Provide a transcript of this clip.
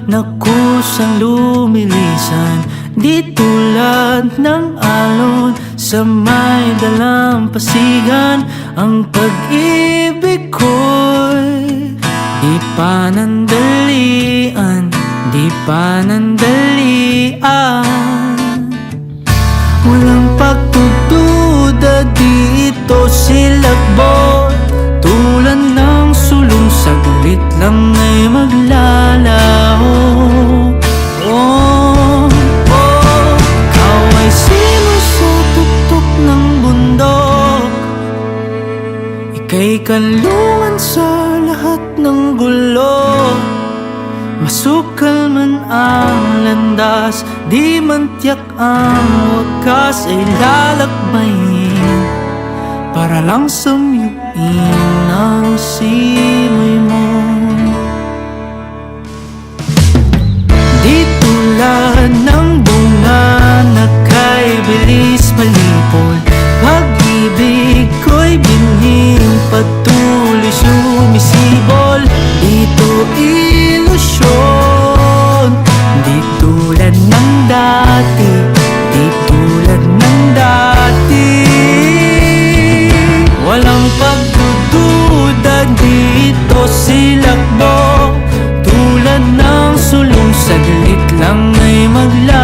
na kusang lumilisan, di tulad ng alon sa may dalampasigan. Ang pag-ibig ko'y di panandalian, di panandalian. Walang pagdududa dito silakbo, tulad ng sulong saglit lang ay maglalaho. Oh, oh, ikaw ay sino sa tuktok ng bundok, ika'y kanlungan sa lahat ng gulo. Masukal man ang landas, di man tiyak ang wakas, ay lalakbayin para lang samyuin ang simoy mo. Di tulad ng bunga na kay bilis malipol, pag-ibig ko'y binhing patuloy sumisibol. Dito ilusyon, di tulad ng dati, di tulad ng dati. Walang pagdududa dito silakbo, tulad ng sulong saglit lang ay magla